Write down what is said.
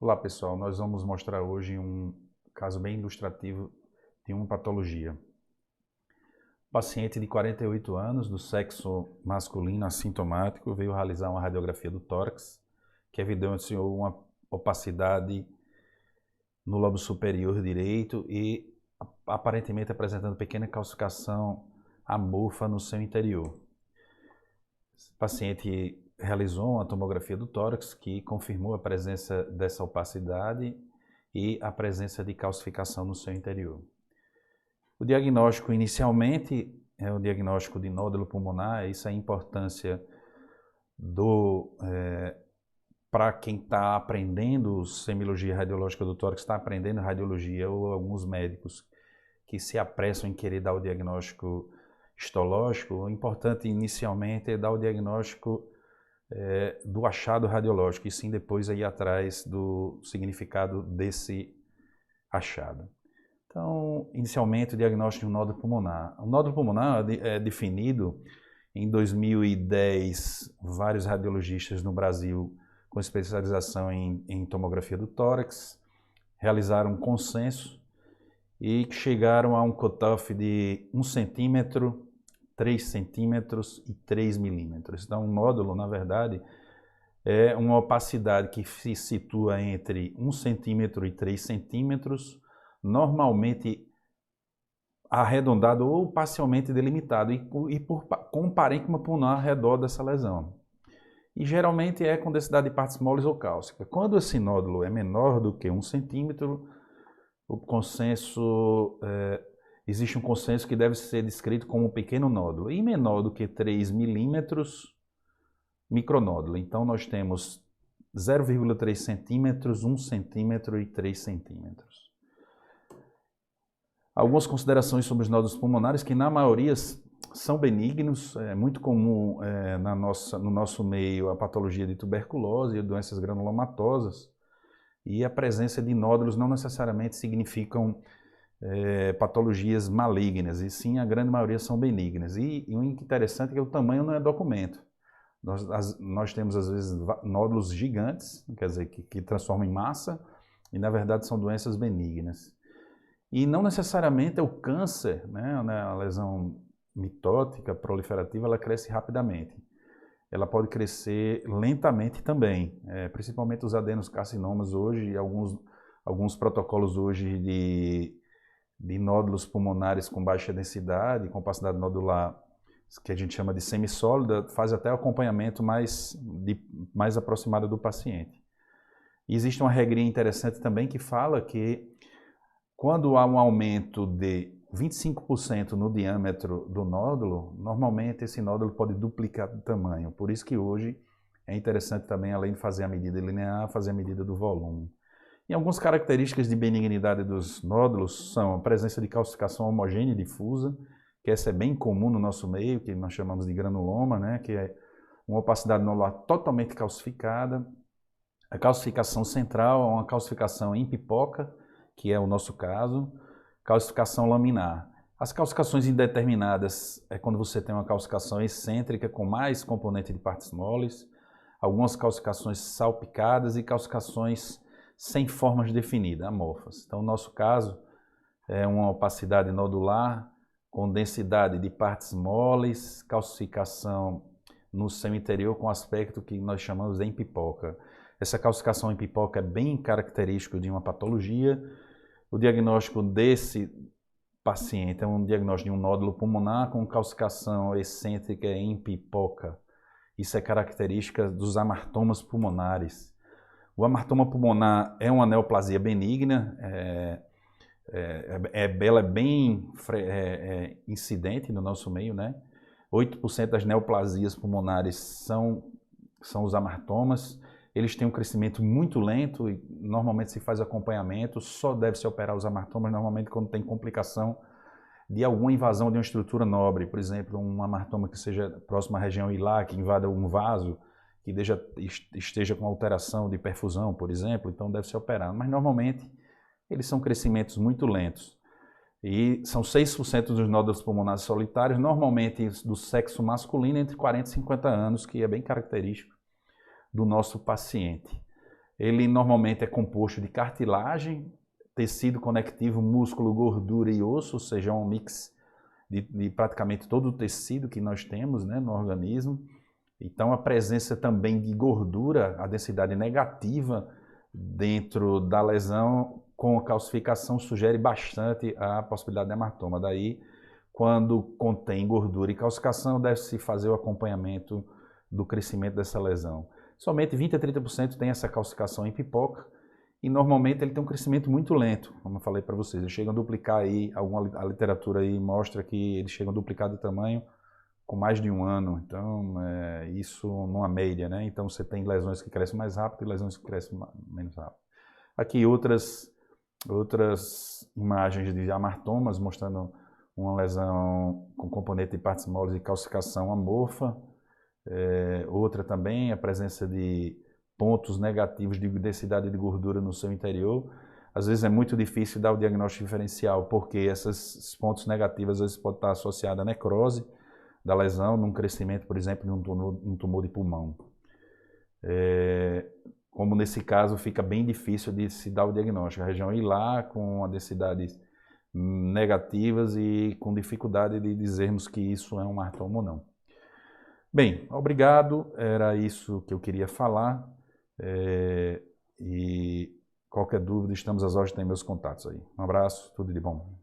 Olá pessoal, nós vamos mostrar hoje um caso bem ilustrativo de uma patologia. Paciente de 48 anos, do sexo masculino assintomático, veio realizar uma radiografia do tórax, que evidenciou uma opacidade no lobo superior direito e aparentemente apresentando pequena calcificação amorfa no seu interior. O paciente realizou uma tomografia do tórax que confirmou a presença dessa opacidade e a presença de calcificação no seu interior. O diagnóstico inicialmente é o diagnóstico de nódulo pulmonar. Isso é a importância para quem está aprendendo semiologia radiológica do tórax, está aprendendo radiologia, ou alguns médicos que se apressam em querer dar o diagnóstico histológico. O importante inicialmente é dar o diagnóstico do achado radiológico e sim depois ir atrás do significado desse achado. Então, inicialmente, o diagnóstico de um nódulo pulmonar. O nódulo pulmonar é definido em 2010, vários radiologistas no Brasil com especialização em tomografia do tórax realizaram um consenso e chegaram a um cutoff de 1 centímetro, 3 centímetros e 3 milímetros. Então, um nódulo, na verdade, é uma opacidade que se situa entre 1 centímetro e 3 centímetros, normalmente arredondado ou parcialmente delimitado, com um parênquima pulmonar ao redor dessa lesão. E geralmente é com densidade de partes moles ou cálcica. Quando esse nódulo é menor do que 1 centímetro, existe um consenso que deve ser descrito como um pequeno nódulo. E menor do que 3 milímetros, micronódulo. Então nós temos 0,3 centímetros, 1 centímetro e 3 centímetros. Algumas considerações sobre os nódulos pulmonares, que na maioria são benignos. É muito comum no nosso meio a patologia de tuberculose e doenças granulomatosas. E a presença de nódulos não necessariamente significam patologias malignas, e sim a grande maioria são benignas. E o interessante é que o tamanho não é documento. Nós temos às vezes nódulos gigantes, quer dizer, que transformam em massa, e na verdade são doenças benignas. E não necessariamente é o câncer, né, a lesão mitótica, proliferativa, ela cresce rapidamente. Ela pode crescer lentamente também, principalmente os adenocarcinomas hoje, alguns protocolos hoje de nódulos pulmonares com baixa densidade, com opacidade nodular, que a gente chama de semissólida, faz até o acompanhamento mais aproximado do paciente. E existe uma regrinha interessante também que fala que quando há um aumento de 25% no diâmetro do nódulo, normalmente esse nódulo pode duplicar de tamanho. Por isso que hoje é interessante também, além de fazer a medida linear, fazer a medida do volume. E algumas características de benignidade dos nódulos são a presença de calcificação homogênea e difusa, que essa é bem comum no nosso meio, que nós chamamos de granuloma, né, que é uma opacidade nodular totalmente calcificada. A calcificação central é uma calcificação em pipoca, que é o nosso caso. Calcificação laminar. As calcificações indeterminadas é quando você tem uma calcificação excêntrica com mais componente de partes moles, algumas calcificações salpicadas e calcificações sem formas definidas, amorfas. Então, no nosso caso, é uma opacidade nodular com densidade de partes moles, calcificação no seu interior com aspecto que nós chamamos de empipoca. Essa calcificação em pipoca é bem característico de uma patologia. O diagnóstico desse paciente é um diagnóstico de um nódulo pulmonar com calcificação excêntrica em pipoca. Isso é característica dos amartomas pulmonares. O amartoma pulmonar é uma neoplasia benigna, ela é bem incidente no nosso meio, né? 8% das neoplasias pulmonares são os amartomas. Eles têm um crescimento muito lento e normalmente se faz acompanhamento, só deve se operar os amartomas normalmente quando tem complicação de alguma invasão de uma estrutura nobre, por exemplo, um amartoma que seja próximo à região hilar, que invada um vaso, que esteja com alteração de perfusão, por exemplo, então deve ser operado. Mas normalmente eles são crescimentos muito lentos. E são 6% dos nódulos pulmonares solitários, normalmente do sexo masculino, entre 40 e 50 anos, que é bem característico do nosso paciente. Ele normalmente é composto de cartilagem, tecido conectivo, músculo, gordura e osso, ou seja, é um mix de praticamente todo o tecido que nós temos, né, no organismo. Então, a presença também de gordura, a densidade negativa dentro da lesão com calcificação sugere bastante a possibilidade de hematoma. Daí, quando contém gordura e calcificação, deve-se fazer o acompanhamento do crescimento dessa lesão. Somente 20 a 30% tem essa calcificação em pipoca e normalmente ele tem um crescimento muito lento, como eu falei para vocês. Eles chegam a duplicar aí, a literatura aí mostra que eles chegam a duplicar de tamanho com mais de 1 ano, então isso numa média, né? Então você tem lesões que crescem mais rápido e lesões que crescem menos rápido. Aqui outras imagens de amartomas mostrando uma lesão com componente de partes moles e calcificação amorfa. Outra também a presença de pontos negativos de densidade de gordura no seu interior. Às vezes é muito difícil dar o diagnóstico diferencial, porque esses pontos negativos às vezes podem estar associados à necrose da lesão, num crescimento, por exemplo, de um tumor de pulmão. Como nesse caso fica bem difícil de se dar o diagnóstico. A região hilar com a densidades negativas e com dificuldade de dizermos que isso é um amartoma ou não. Bem, obrigado, era isso que eu queria falar. E qualquer dúvida, estamos às ordens, tem meus contatos aí. Um abraço, tudo de bom.